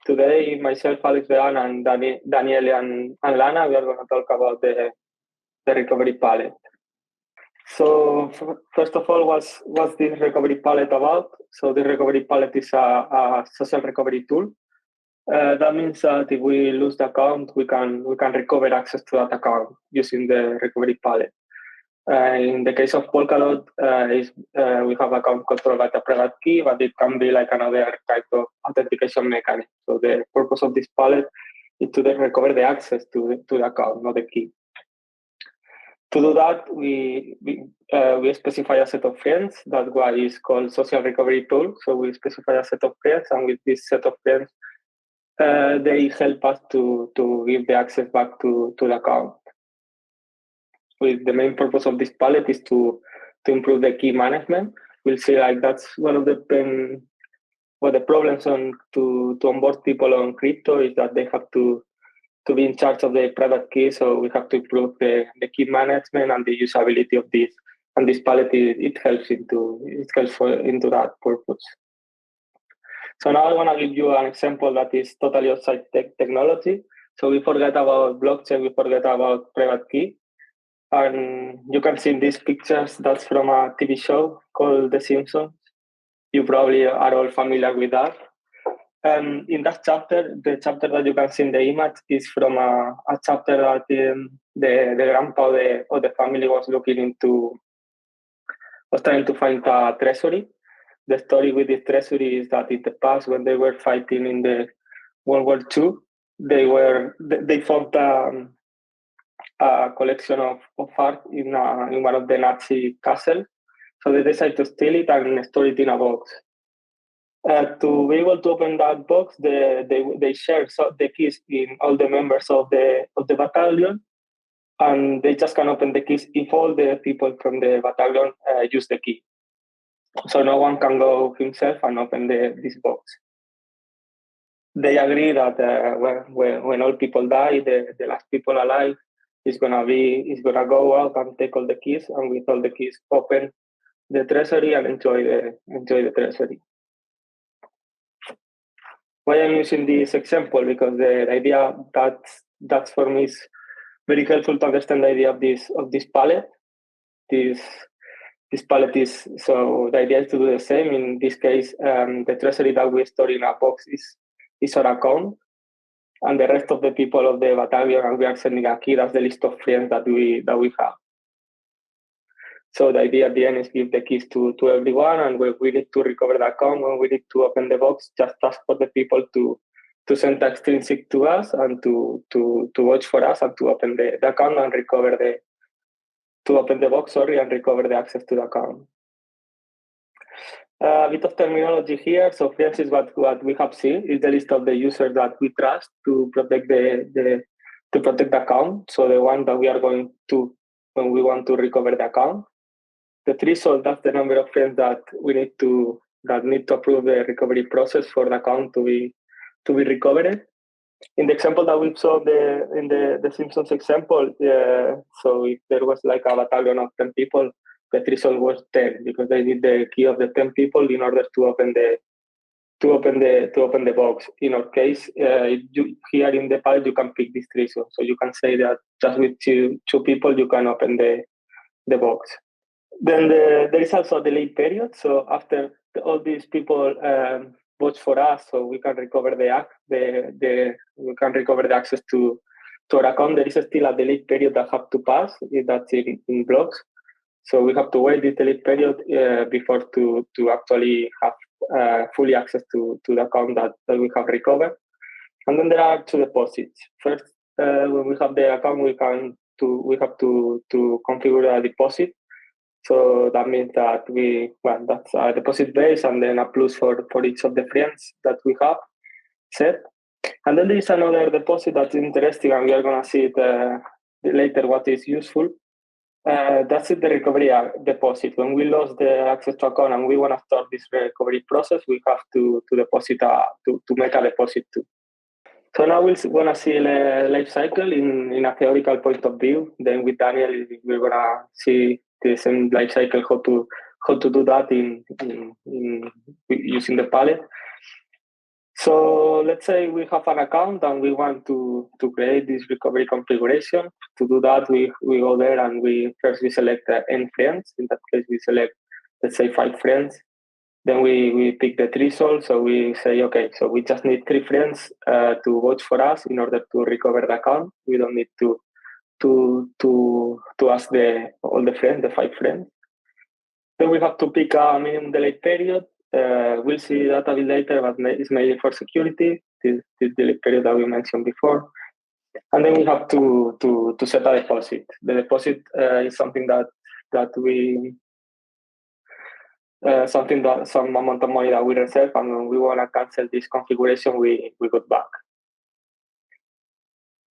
Today, myself, Alex, Dean, and Daniele and Lana, we are going to talk about the recovery pallet. So first of all, what's this recovery pallet about? So the recovery pallet is a social recovery tool. That means that if we lose the account, we can recover access to that account using the recovery pallet. In the case of Polkadot, we have account control by the private key, but it can be like another type of authentication mechanism. So the purpose of this pallet is to then recover the access to the account, not the key. To do that, we specify a set of friends. That's why it's called social recovery tool. So we specify a set of friends, and with this set of friends, they help us to give the access back to the account. With the main purpose of this pallet is to improve the key management. We'll see like that's one of the the problems to onboard people on crypto is that they have to be in charge of the private key. So we have to improve the key management and the usability of this. And this pallet it helps into that purpose. So now I want to give you an example that is totally outside technology. So we forget about blockchain, we forget about private key. And you can see in these pictures, that's from a TV show called The Simpsons. You probably are all familiar with that. In that chapter, the chapter that you can see in the image is from a chapter that the grandpa of the family was trying to find a treasury. The story with this treasury is that in the past, when they were fighting in the World War II, they found a collection of art in one of the Nazi castles. So they decided to steal it and store it in a box. To be able to open that box, they share the keys in all the members of the battalion, and they just can open the keys if all the people from the battalion use the key. So no one can go himself and open this box. They agree that when all people die, the last people alive is gonna go out and take all the keys, and with all the keys open the treasury and enjoy the treasury. Why I'm using this example? Because the idea that's for me is very helpful to understand the idea of this pallet. This pallet is, so the idea is to do the same. In this case, the treasury that we store in a box is our account, and the rest of the people of the battalion, and we are sending a key. That's the list of friends that we have. So the idea at the end is give the keys to everyone, and when we need to recover the account, when we need to open the box, just ask for the people to send extrinsic to us and to watch for us and to open the account and recover open the box, and recover the access to the account. A bit of terminology here. So friends is what we have seen is the list of the users that we trust to protect the account. So the one that we are going to when we want to recover the account. The threshold, that's the number of friends that we need to approve the recovery process for the account to be recovered. In the example that we saw in the Simpsons example, so if there was like a battalion of 10 people, the threshold was 10 because they need the key of the 10 people in order to open the box. In our case, here in the pallet you can pick this threshold, so you can say that just with two people you can open the box. Then there is also a delay period. So after all these people vote for us, so we can recover the access to our account. There is still a delay period that have to pass. That's in blocks. So we have to wait this delay period before to actually have fully access to the account that we have recovered. And then there are two deposits. First, when we have the account, we have to configure a deposit. So that means that that's a deposit base and then a plus for each of the friends that we have set. And then there is another deposit that's interesting, and we are going to see it later what is useful. That's the recovery deposit. When we lost the access to account and we want to start this recovery process, we have to deposit to make a deposit too. So now we're going to see the Lifecycle in a theoretical point of view. Then with Daniel, we're going to see the same Lifecycle, how to do that in using the pallet. So let's say we have an account and we want to create this recovery configuration. To do that, we go there and we select n friends. In that case, we select, let's say, 5 friends. Then we pick the threshold. So we say, okay, so we just need 3 friends to vote for us in order to recover the account. We don't need to ask all the friends, the 5 friends. Then we have to pick a minimum delay period. We'll see that a bit later, but it's mainly for security, this delay period that we mentioned before. And then we have to set a deposit. The deposit is something that we some amount of money that we reserve, and when we want to cancel this configuration, we got back.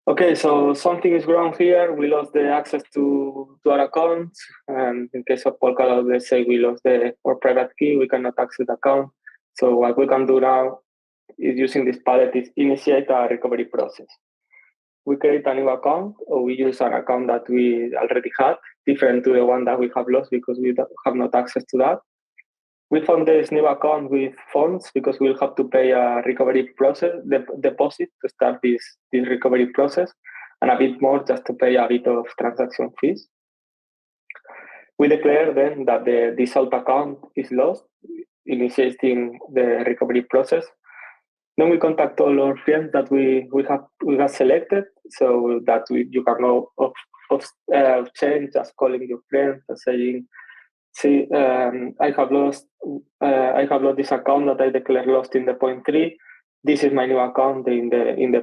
Okay, so something is wrong here. We lost the access to our accounts. And in case of Polkadot, let's say we lost our private key, we cannot access the account. So what we can do now is, using this pallet, is initiate a recovery process. We create a new account, or we use an account that we already had, different to the one that we have lost because we have not access to that. We found this new account with funds because we'll have to pay a recovery process deposit to start this recovery process, and a bit more just to pay a bit of transaction fees. We declare then that this alt account is lost, initiating the recovery process. Then we contact all our friends that we have selected, so that you can go off chain, just calling your friends and saying, see, I have lost this account that I declared lost in the point 3. This is my new account in the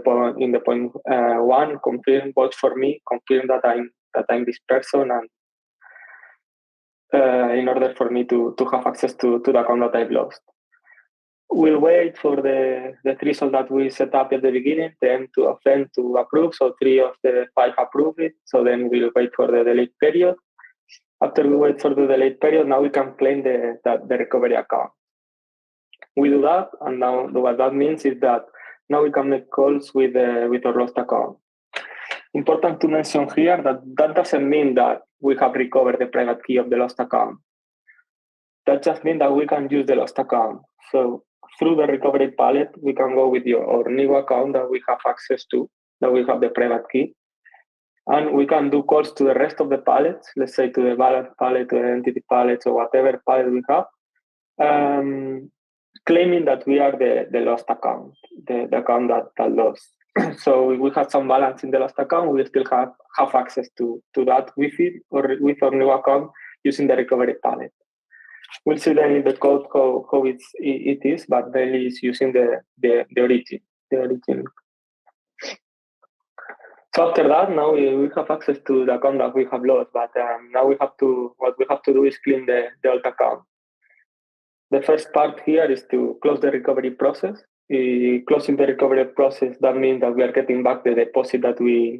point 1. Confirm, vote for me. Confirm that I'm this person, and in order for me to have access to the account that I've lost. We'll wait for the threshold that we set up at the beginning, then of them to approve. So 3 of the 5 approve it. So then we'll wait for the delay period. After we wait for the delay period, now we can claim the recovery account. We do that, and now what that means is that now we can make calls with our lost account. Important to mention here that doesn't mean that we have recovered the private key of the lost account. That just means that we can use the lost account. So through the recovery pallet, we can go with our new account that we have access to, that we have the private key. And we can do calls to the rest of the pallets, let's say to the balance pallet, to the entity pallets, or whatever pallet we have, claiming that we are the lost account, the account that lost. So if we have some balance in the lost account, we still have access to that with it, or with our new account, using the recovery pallet. We'll see then in the code how it is, but mainly it's using the origin. So after that, now we have access to the account that we have lost, but now what we have to do is clean the old account. The first part here is to close the recovery process. Closing the recovery process, that means that we are getting back the deposit that we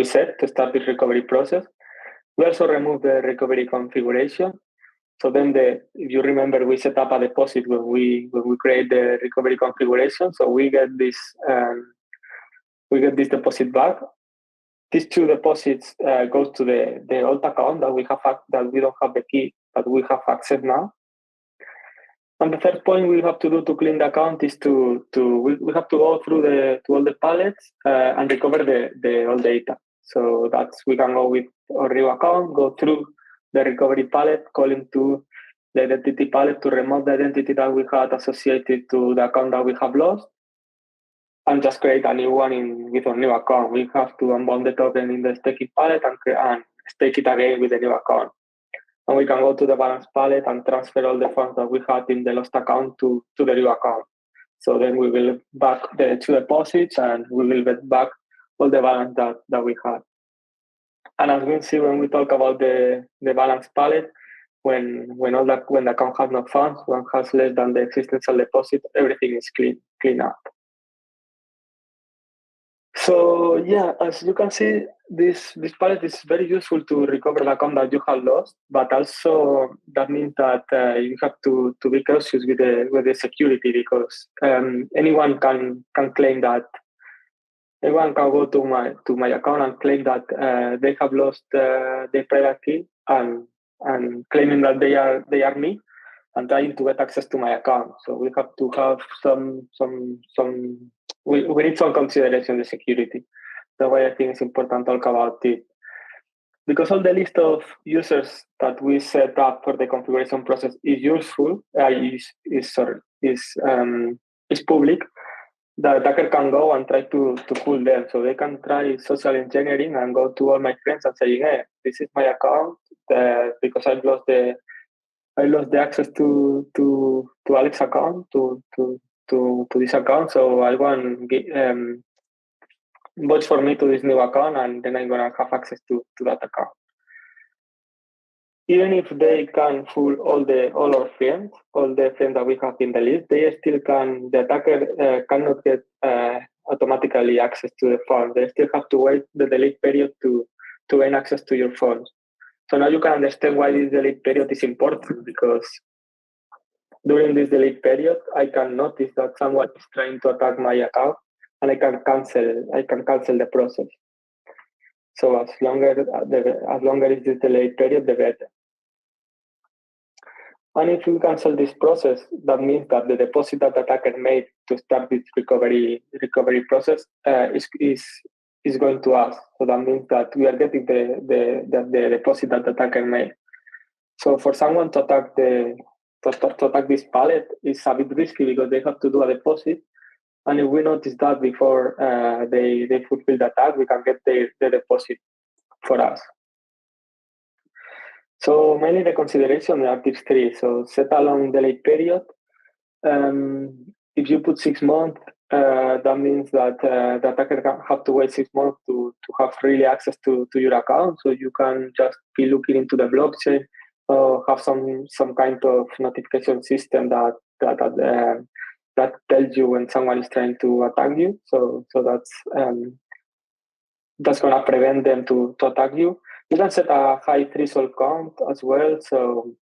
set to start this recovery process. We also remove the recovery configuration. So then, if you remember, we set up a deposit when we create the recovery configuration. So we get this deposit back. These 2 deposits goes to the old account that we don't have the key, but we have access now. And the third point we have to do to clean the account is we have to go through all the pallets and recover the old data. So we can go with our new account, go through the recovery pallet, calling to the identity pallet to remove the identity that we had associated to the account that we have lost, and just create a new one with our new account. We have to unbound the token in the staking pallet and stake it again with the new account. And we can go to the balance pallet and transfer all the funds that we had in the lost account to the new account. So then we will back the 2 deposits, and we will get back all the balance that we had. And as we see when we talk about the balance pallet, when the account has no funds, one has less than the existential deposit, everything is clean up. So yeah, as you can see, this pallet is very useful to recover the account that you have lost, but also that means that you have to be cautious with the security, because anyone can claim that. Anyone can go to my account and claim that they have lost their private key and claiming that they are me. and trying to get access to my account. So we have to have we need some consideration the security. That's why I think it's important to talk about it. Because all the list of users that we set up for the configuration process is useful, is public, the attacker can go and try to fool them. So they can try social engineering and go to all my friends and say, hey, this is my account because I lost the access to Alex's account, to this account. So I want votes for me to this new account, and then I'm gonna have access to that account. Even if they can fool all our friends, all the friends that we have in the list, they still can. The attacker cannot get automatically access to the phone. They still have to wait the delete period to gain access to your phones. So now you can understand why this delete period is important, because during this delete period, I can notice that someone is trying to attack my account, and I can cancel the process. So as longer is this delay period, the better. And if you cancel this process, that means that the deposit that the attacker made to start this recovery process is going to us. So that means that we are getting the deposit that the attacker made. So for someone to attack this pallet is a bit risky, because they have to do a deposit. And if we notice that before they fulfill the attack, we can get the deposit for us. So mainly the consideration are these three. So set a long delay period. If you put 6 months, that means that the attacker can have to wait 6 months to have really access to your account. So you can just be looking into the blockchain, or have some kind of notification system that tells you when someone is trying to attack you. So that's gonna prevent them to attack you. You can set a high threshold count as well. So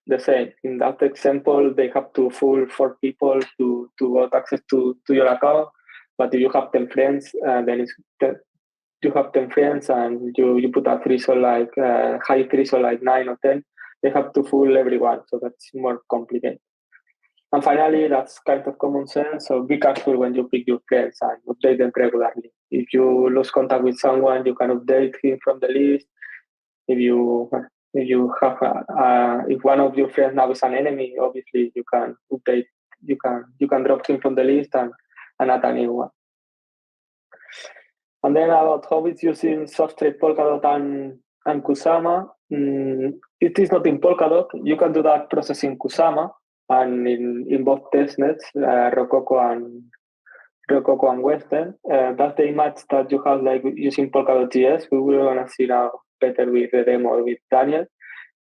the same, in that example, they have to fool 4 people to get access to your account. But if you have 10 friends, then you have 10 friends and you put a threshold like high threshold like 9 or 10, they have to fool everyone. So that's more complicated. And finally, that's kind of common sense. So be careful when you pick your friends and update them regularly. If you lose contact with someone, you can update him from the list. If one of your friends now is an enemy, obviously you can update. You can drop him from the list and add a new one. And then about how it's using Substrate, Polkadot, and Kusama. It is not in Polkadot. You can do that process in Kusama. And in both testnets, Rococo and Western, that's the image that you have like using Polkadot.js. We will gonna see now better with the demo with Daniel.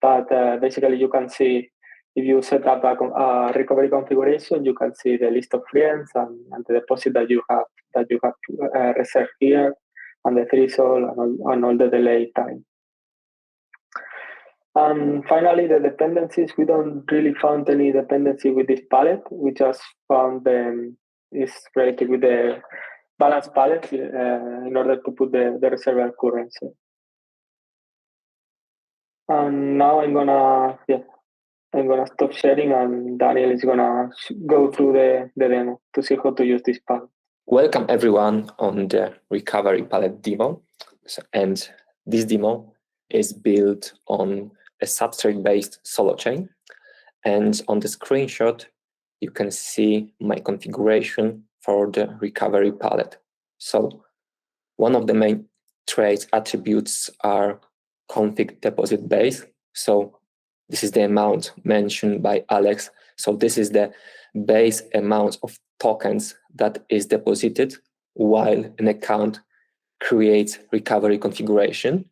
But basically, you can see if you set up a recovery configuration, you can see the list of friends and the deposit that you have reserved here, and the threshold and all the delay time. And finally, the dependencies. We don't really found any dependency with this pallet. We just found is related with the balance pallet in order to put the reservoir currency. And now I'm gonna stop sharing, and Daniel is gonna go through the demo to see how to use this pallet. Welcome everyone on the recovery pallet demo. And this demo is built on a substrate-based solo chain. And on the screenshot, you can see my configuration for the recovery pallet. So one of the main trace attributes are config deposit base. So this is the amount mentioned by Alex. So this is the base amount of tokens that is deposited while an account creates recovery configuration.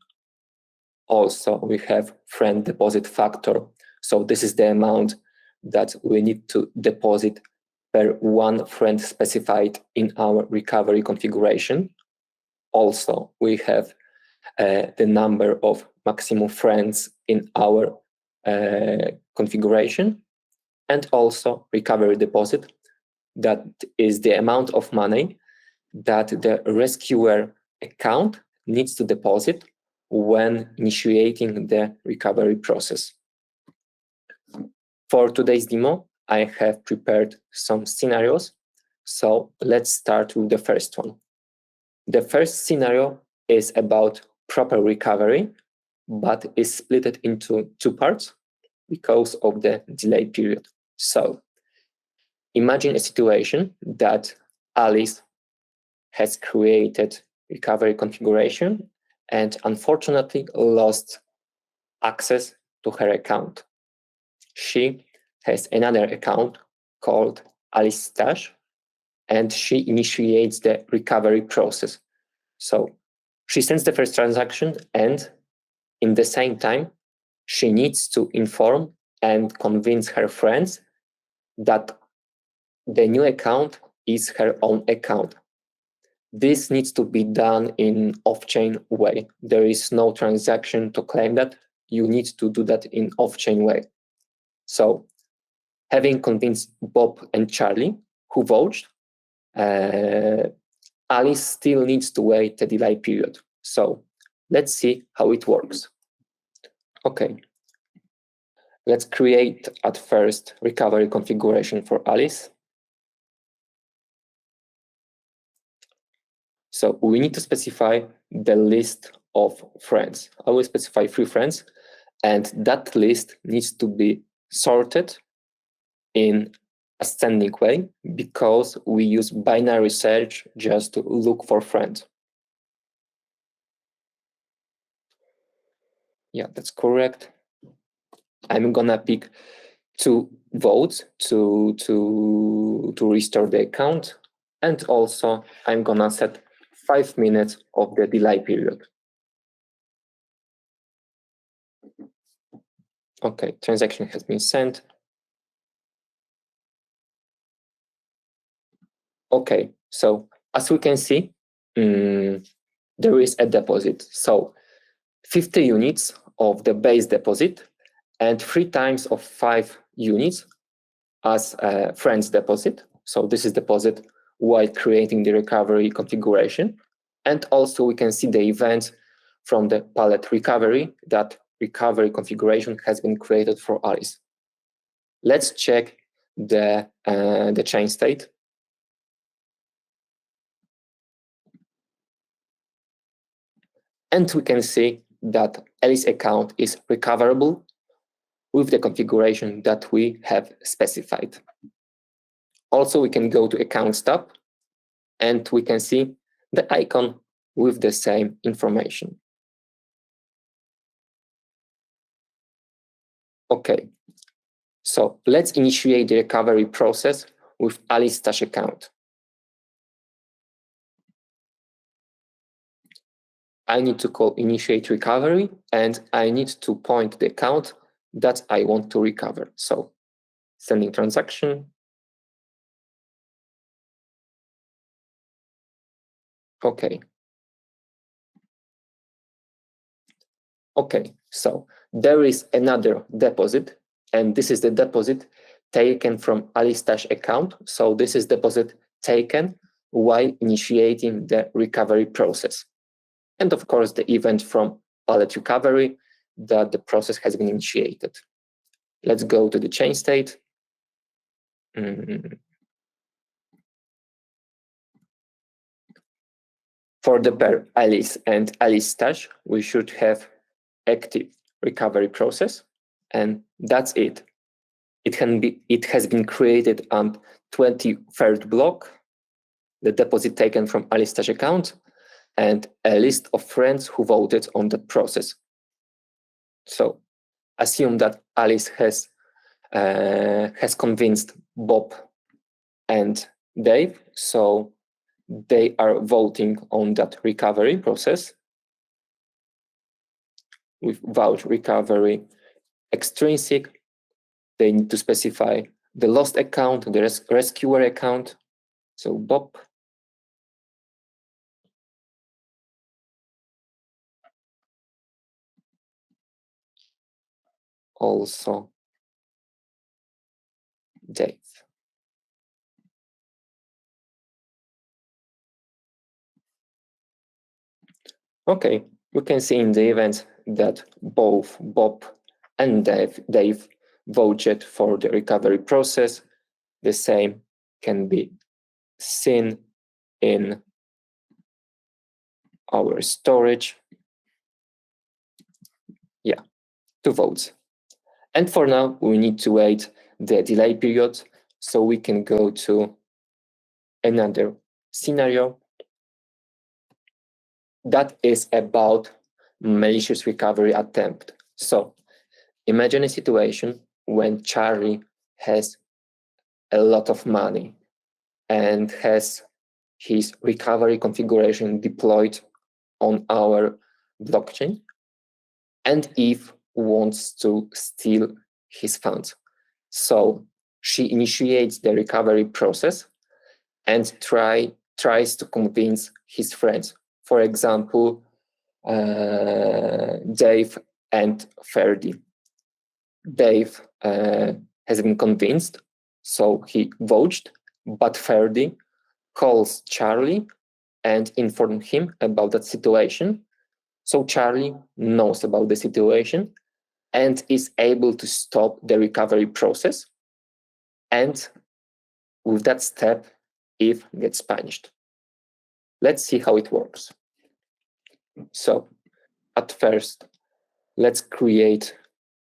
Also, we have friend deposit factor. So this is the amount that we need to deposit per one friend specified in our recovery configuration. Also, we have the number of maximum friends in our configuration, and also recovery deposit. That is the amount of money that the rescuer account needs to deposit when initiating the recovery process. For today's demo, I have prepared some scenarios. So let's start with the first one. The first scenario is about proper recovery, but is split into two parts because of the delay period. So imagine a situation that Alice has created recovery configuration and unfortunately lost access to her account. She has another account called Alice Stash, and she initiates the recovery process. So she sends the first transaction, and in the same time, she needs to inform and convince her friends that the new account is her own account. This needs to be done in off-chain way. There is no transaction to claim that. You need to do that in off-chain way. So having convinced Bob and Charlie, who vouched, Alice still needs to wait a delay period. So let's see how it works. Okay. Let's create at first recovery configuration for Alice. So we need to specify the list of friends. I will specify 3 friends, and that list needs to be sorted in ascending way because we use binary search just to look for friends. Yeah, that's correct. I'm gonna pick 2 votes to restore the account, and also I'm gonna set 5 minutes of the delay period. Okay, transaction has been sent. Okay, so as we can see, there is a deposit. So 50 units of the base deposit and 3 times of 5 units as a friend's deposit. So this is deposit while creating the recovery configuration. And also we can see the events from the Pallet recovery that recovery configuration has been created for Alice. Let's check the chain state. And we can see that Alice account is recoverable with the configuration that we have specified. Also, we can go to Accounts tab, and we can see the icon with the same information. Okay, so let's initiate the recovery process with Alice Stash account. I need to call initiate recovery, and I need to point the account that I want to recover. So sending transaction. Okay. Okay, so there is another deposit, and this is the deposit taken from Alice Stash account. So this is deposit taken while initiating the recovery process. And of course, the event from Pallet recovery that the process has been initiated. Let's go to the chain state. For the pair Alice and Alice Stash, we should have active recovery process, and that's it. It has been created on 23rd block, the deposit taken from Alice Stash account, and a list of friends who voted on the process. So assume that Alice has convinced Bob and Dave, so they are voting on that recovery process with vouch recovery extrinsic. They need to specify the lost account, the rescuer account. So Bob. Also Dave. Okay, we can see in the event that both Bob and Dave vouched for the recovery process. The same can be seen in our storage. Yeah, 2 votes. And for now, we need to wait the delay period so we can go to another scenario that is about malicious recovery attempt. So imagine a situation when Charlie has a lot of money and has his recovery configuration deployed on our blockchain, and Eve wants to steal his funds. So she initiates the recovery process and tries to convince his friends. For example, Dave and Ferdy. Dave has been convinced, so he vouched, but Ferdy calls Charlie and informs him about that situation. So Charlie knows about the situation and is able to stop the recovery process. And with that step, Eve gets punished. Let's see how it works. So at first, let's create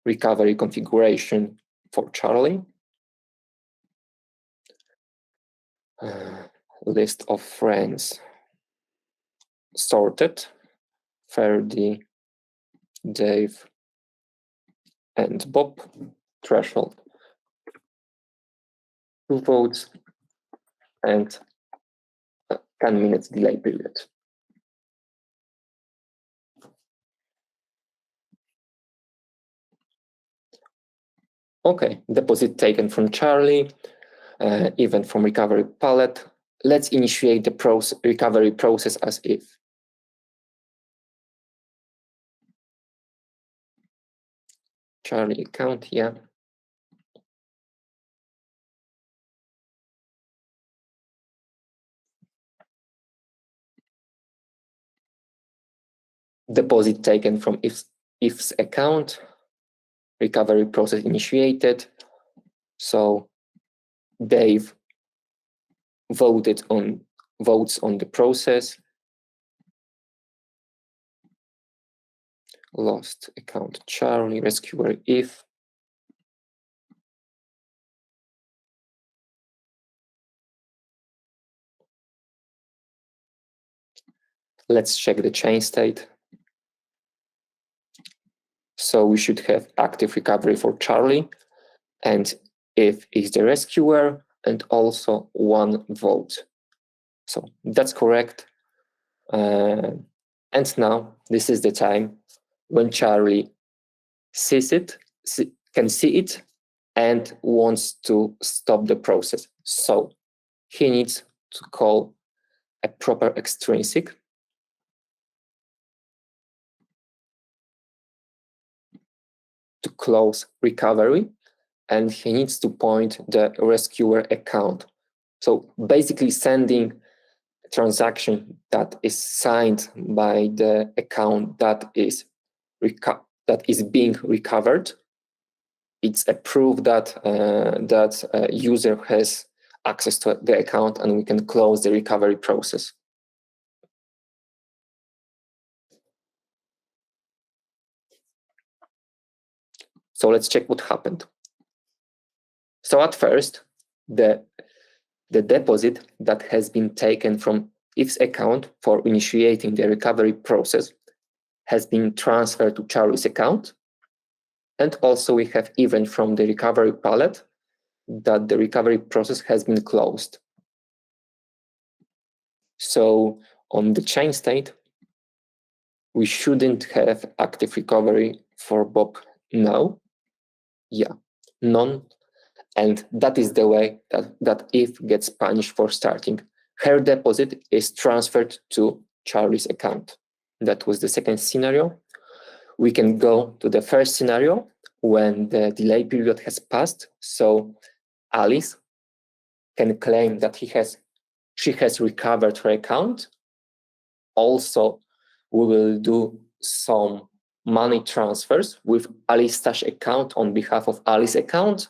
recovery configuration for Charlie. List of friends sorted. Ferdy, Dave, and Bob. Threshold 2 votes and 10 minutes delay period. Okay, deposit taken from Charlie, event from recovery pallet. Let's initiate the recovery process as if. Charlie account, yeah. Deposit taken from if's account, recovery process initiated. So Dave votes on the process. Lost account Charlie, rescuer if. Let's check the chain state. So we should have active recovery for Charlie, and if is the rescuer, and also 1 vote. So that's correct. And now this is the time when Charlie sees it, can see it, and wants to stop the process. So he needs to call a proper extrinsic to close recovery, and he needs to point the rescuer account. So basically sending a transaction that is signed by the account that is being recovered. It's a proof that user has access to the account, and we can close the recovery process. So let's check what happened. So at first, the deposit that has been taken from If's account for initiating the recovery process has been transferred to Charlie's account. And also we have event from the recovery pallet that the recovery process has been closed. So on the chain state, we shouldn't have active recovery for Bob now. Yeah, none. And that is the way that Eve gets punished for starting. Her deposit is transferred to Charlie's account. That was the second scenario. We can go to the first scenario when the delay period has passed. So Alice can claim that she has recovered her account. Also, we will do some money transfers with Alice Stash account on behalf of Alice account,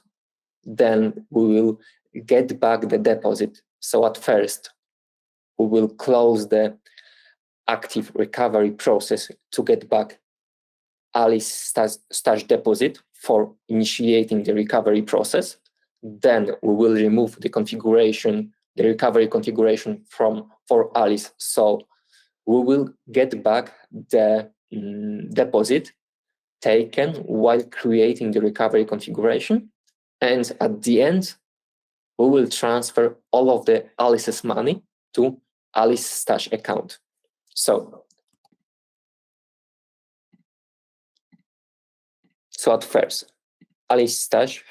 then we will get back the deposit. So at first, we will close the active recovery process to get back Alice Stash deposit for initiating the recovery process. Then we will remove the configuration, the recovery configuration for Alice. So we will get back the deposit taken while creating the recovery configuration. And at the end, we will transfer all of the Alice's money to Alice Stash account. So at first, Alice Stash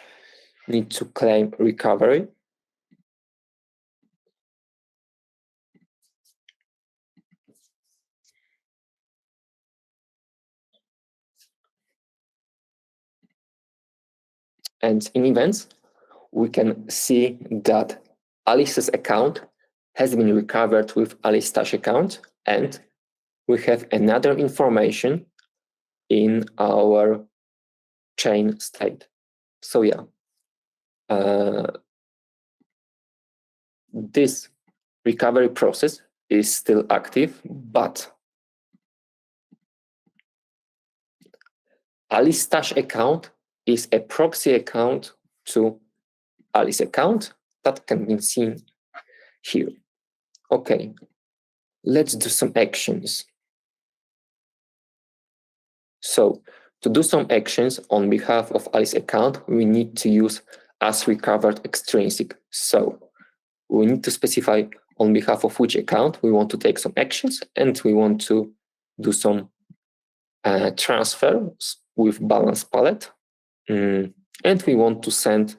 need to claim recovery. And in events, we can see that Alice's account has been recovered with Alice Stash account, and we have another information in our chain state. So yeah, this recovery process is still active, but Alice Stash account is a proxy account to Alice account that can be seen here. Okay, let's do some actions. So to do some actions on behalf of Alice account, we need to use as recovered extrinsic. So we need to specify on behalf of which account we want to take some actions, and we want to do some transfers with balance pallet. And we want to send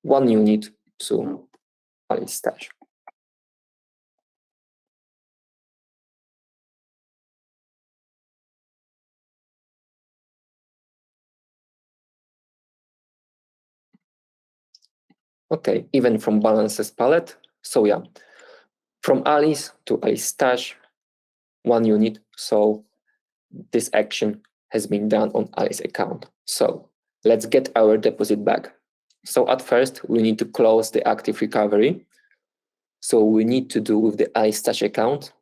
1 unit to Alice Stash. Okay, even from balances palette. So yeah, from Alice to Alice Stash, 1 unit. So this action has been done on Alice account. So let's get our deposit back. So at first, we need to close the active recovery. So we need to do with the Alice Stash account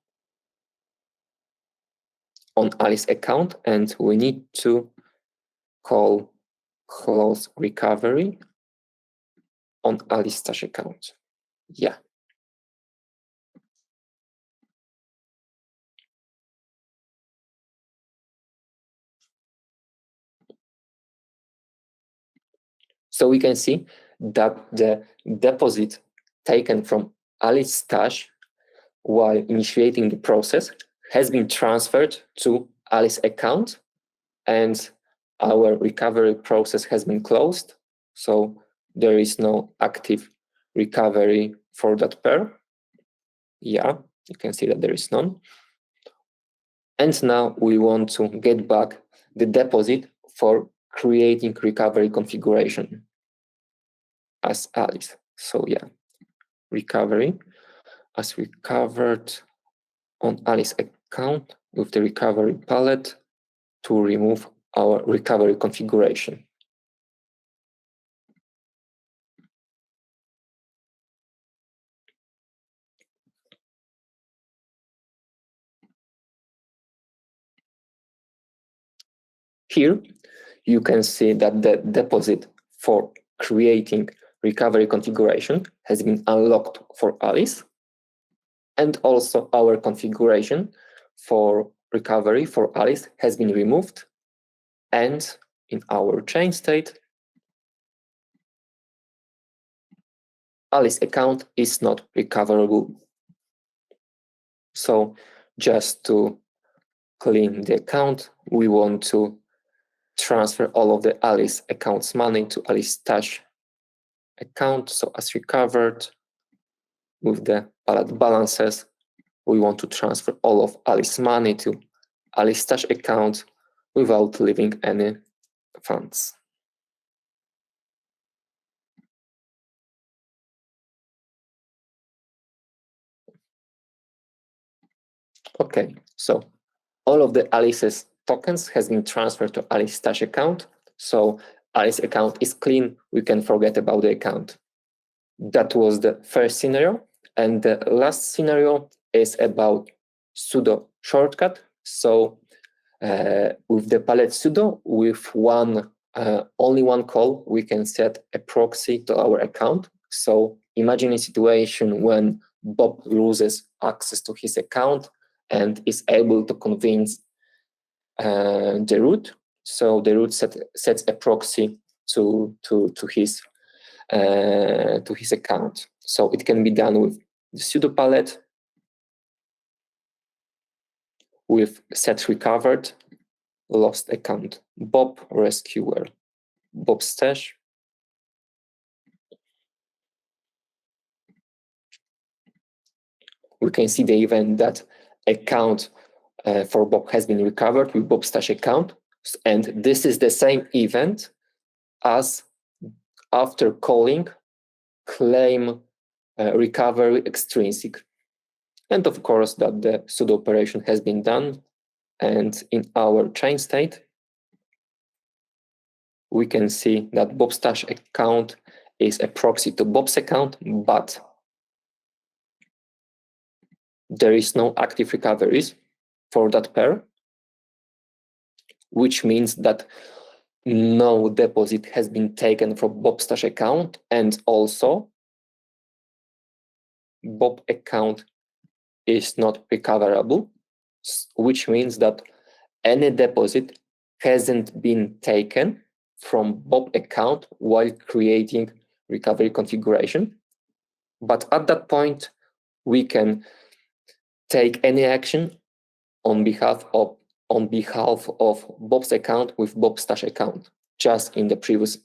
on Alice account, and we need to call close recovery on Alice Stash account. Yeah. So we can see that the deposit taken from Alice Stash while initiating the process has been transferred to Alice account, and our recovery process has been closed. So there is no active recovery for that pair. Yeah, you can see that there is none. And now we want to get back the deposit for creating recovery configuration as Alice. So yeah, recovery as recovered on Alice account with the recovery palette to remove our recovery configuration. Here, you can see that the deposit for creating recovery configuration has been unlocked for Alice, and also our configuration for recovery for Alice has been removed, and in our chain state, Alice account is not recoverable. So just to clean the account, we want to transfer all of the Alice account's money to Alice Stash account. So as recovered with the pallet balances, we want to transfer all of Alice money to Alice Stash account without leaving any funds. Okay, so all of the Alice's tokens has been transferred to Alice's stash account. So Alice's account is clean. We can forget about the account. That was the first scenario. And the last scenario is about sudo shortcut. So with the Pallet sudo, with only one call, we can set a proxy to our account. So imagine a situation when Bob loses access to his account and is able to convince the root. So the root sets a proxy to his account. So it can be done with the sudo pallet, with set recovered, lost account, Bob rescuer, Bob stash. We can see the event that account for Bob has been recovered with Bob stash account. And this is the same event as after calling claim recovery extrinsic. And of course that the sudo operation has been done. And in our chain state, we can see that Bob stash account is a proxy to Bob's account, but there is no active recoveries for that pair, which means that no deposit has been taken from Bob stash account, and also Bob account is not recoverable, which means that any deposit hasn't been taken from Bob account while creating recovery configuration. But at that point, we can take any action on behalf of Bob's account with Bob stash account, just in the previous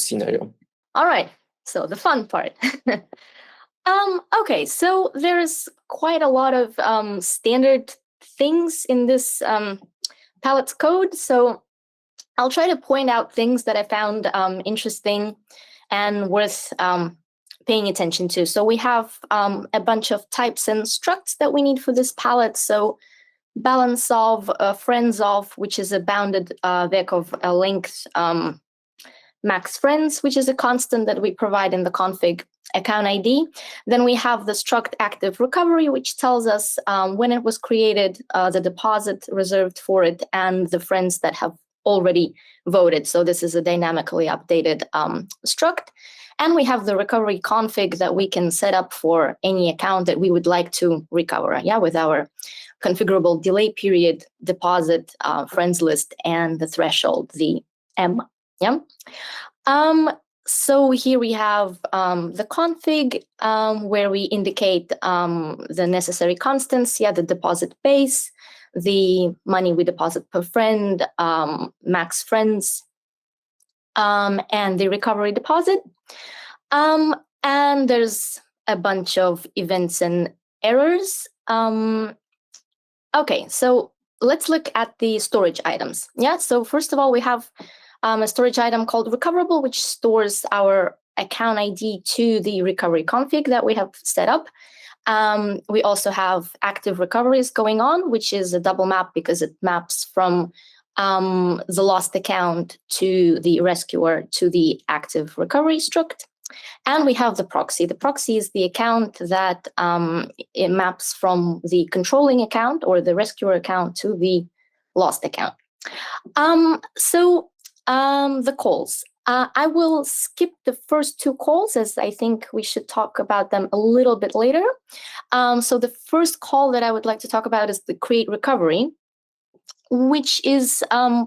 scenario. All right, so the fun part. Okay, so there's quite a lot of standard things in this Pallet's code. So I'll try to point out things that I found interesting and worth paying attention to. So we have a bunch of types and structs that we need for this Pallet. So balance of, friends of, which is a bounded vec of a length max friends, which is a constant that we provide in the config account ID. Then we have the struct active recovery, which tells us when it was created, the deposit reserved for it, and the friends that have already voted. So this is a dynamically updated struct. And we have the recovery config that we can set up for any account that we would like to recover, with our configurable delay period, deposit, friends list, and the threshold, the M. So here we have the config where we indicate the necessary constants, the deposit base, the money we deposit per friend, max friends, and the recovery deposit. And there's a bunch of events and errors. Okay, so let's look at the storage items. So first of all, we have a storage item called recoverable, which stores our account ID to the recovery config that we have set up. We also have active recoveries going on, which is a double map because it maps from the lost account to the rescuer to the active recovery struct. And we have the proxy. The proxy is the account that it maps from the controlling account or the rescuer account to the lost account. The calls. I will skip the first two calls as I think we should talk about them a little bit later. So the first call that I would like to talk about is the create recovery, which is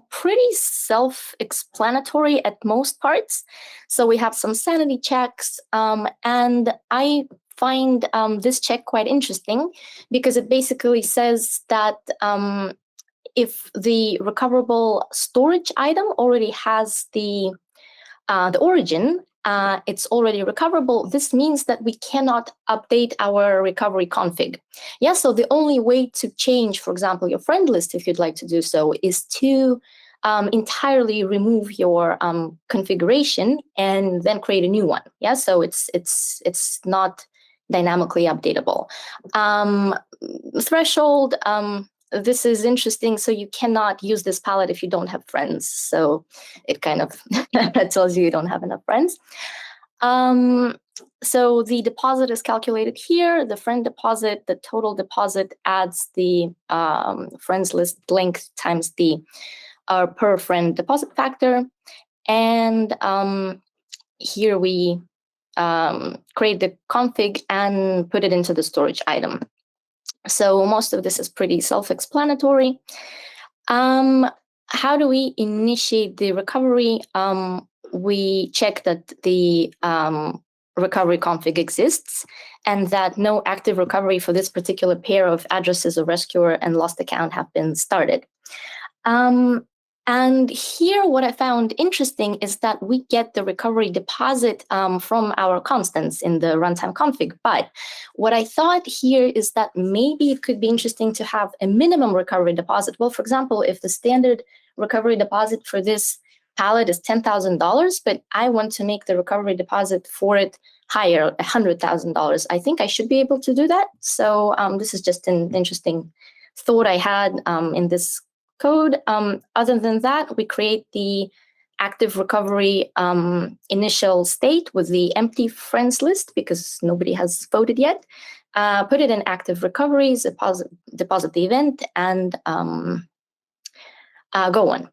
pretty self-explanatory at most parts. So we have some sanity checks, and I find this check quite interesting because it basically says that if the recoverable storage item already has the origin, it's already recoverable. This means that we cannot update our recovery config. So the only way to change, for example, your friend list, if you'd like to do so, is to entirely remove your configuration and then create a new one. So it's not dynamically updatable. Threshold, this is interesting. So you cannot use this palette if you don't have friends. So it kind of tells you don't have enough friends. So the deposit is calculated here. The friend deposit, the total deposit adds the friends list length times the per friend deposit factor. And here we create the config and put it into the storage item. So most of this is pretty self-explanatory. How do we initiate the recovery? We check that the recovery config exists and that no active recovery for this particular pair of addresses of rescuer and lost account have been started. And here, what I found interesting is that we get the recovery deposit from our constants in the runtime config. But what I thought here is that maybe it could be interesting to have a minimum recovery deposit. Well, for example, if the standard recovery deposit for this pallet is $10,000, but I want to make the recovery deposit for it higher, $100,000, I think I should be able to do that. So this is just an interesting thought I had in this code. Other than that, we create the active recovery initial state with the empty friends list because nobody has voted yet. Put it in active recoveries, deposit the event, and go on.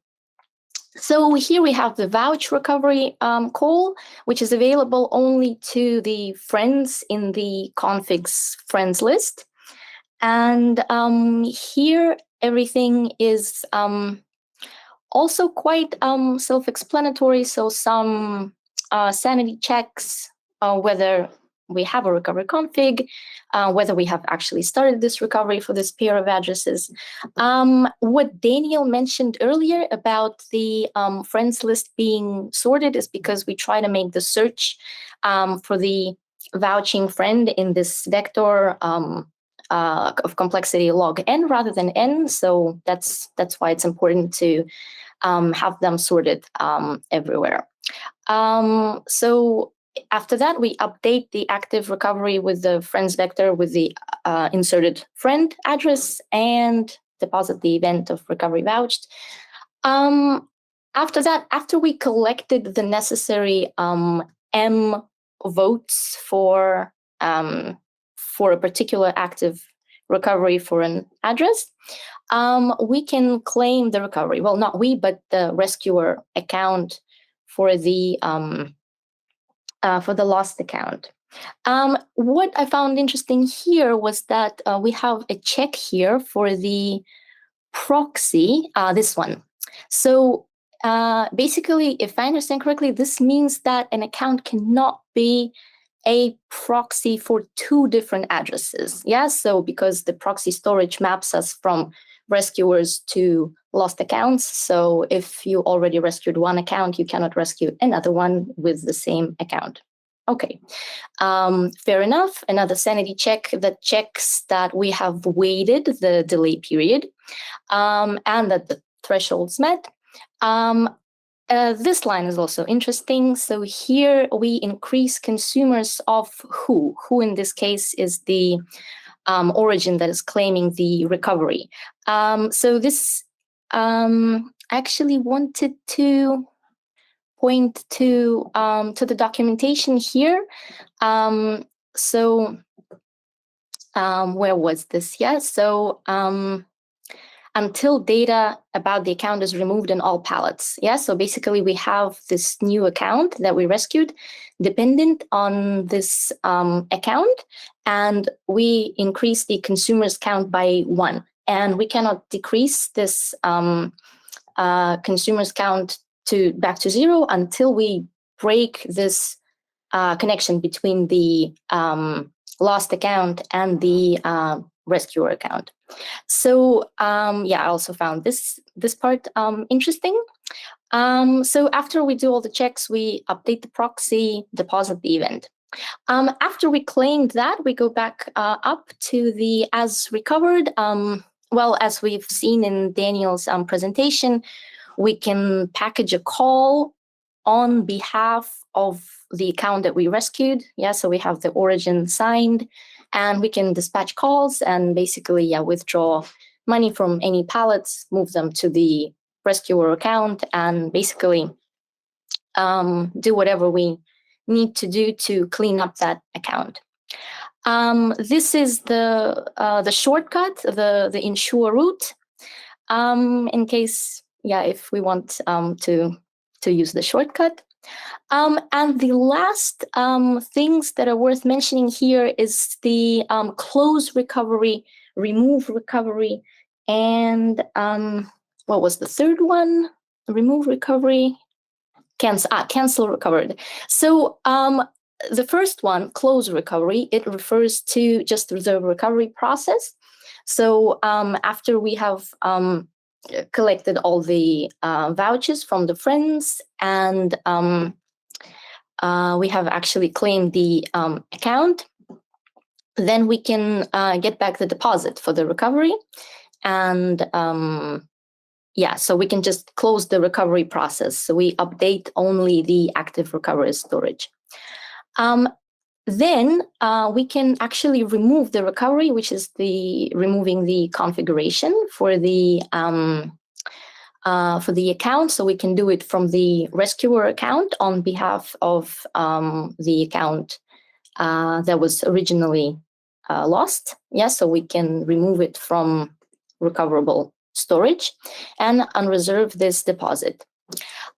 So here we have the vouch recovery call, which is available only to the friends in the config's friends list. And here everything is also quite self-explanatory. So some sanity checks, whether we have a recovery config, whether we have actually started this recovery for this pair of addresses. What Daniel mentioned earlier about the friends list being sorted is because we try to make the search for the vouching friend in this vector of complexity log n rather than n. So that's why it's important to have them sorted everywhere. So after that, we update the active recovery with the friends vector with the inserted friend address and deposit the event of recovery vouched. After that, after we collected the necessary M votes for a particular active recovery for an address, we can claim the recovery. Well, not we, but the rescuer account for the lost account. What I found interesting here was that we have a check here for the proxy, this one. So basically, if I understand correctly, this means that an account cannot be a proxy for two different addresses. Yeah, so because the proxy storage maps us from rescuers to lost accounts. So if you already rescued one account, you cannot rescue another one with the same account. Okay, fair enough. Another sanity check that checks that we have waited the delay period and that the threshold's met. This line is also interesting. So here we increase consumers of who in this case is the origin that is claiming the recovery. So this actually wanted to point to the documentation here. So where was this? Yeah, so until data about the account is removed in all pallets. Yeah, so basically we have this new account that we rescued dependent on this account, and we increase the consumer's count by 1. And we cannot decrease this consumer's count back to 0 until we break this connection between the lost account and the rescuer account. So yeah, I also found this part interesting. So after we do all the checks, we update the proxy, deposit the event. After we claimed that, we go back up to the as recovered. Well, as we've seen in Daniel's presentation, we can package a call on behalf of the account that we rescued. Yeah, so we have the origin signed, and we can dispatch calls and basically, yeah, withdraw money from any pallets, move them to the rescuer account, and basically do whatever we need to do to clean up that account. This is the shortcut, the ensure route, in case, if we want to use the shortcut. And the last things that are worth mentioning here is the close recovery, remove recovery, and what was the third one? Remove recovery, cancel recovery. So the first one, close recovery, it refers to just the recovery process. So after we have collected all the vouchers from the friends, and we have actually claimed the account, then we can get back the deposit for the recovery. And so we can just close the recovery process. So we update only the active recovery storage. Then we can actually remove the recovery, which is removing the configuration for the account. So we can do it from the rescuer account on behalf of the account that was originally lost. So we can remove it from recoverable storage and unreserve this deposit.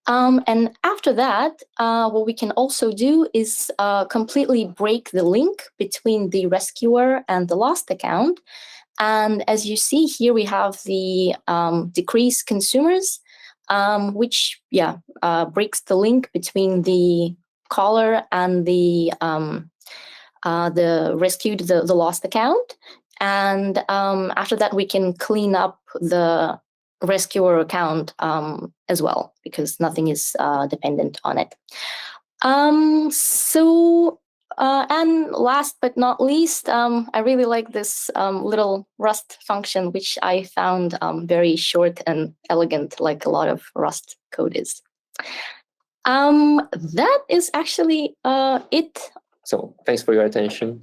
And after that, what we can also do is completely break the link between the rescuer and the lost account. And as you see here, we have the decrease consumers, which breaks the link between the caller and the rescued, the lost account. And after that, we can clean up the rescuer account as well, because nothing is dependent on it. And last but not least, I really like this little Rust function, which I found very short and elegant, like a lot of Rust code is. That is actually it. So thanks for your attention.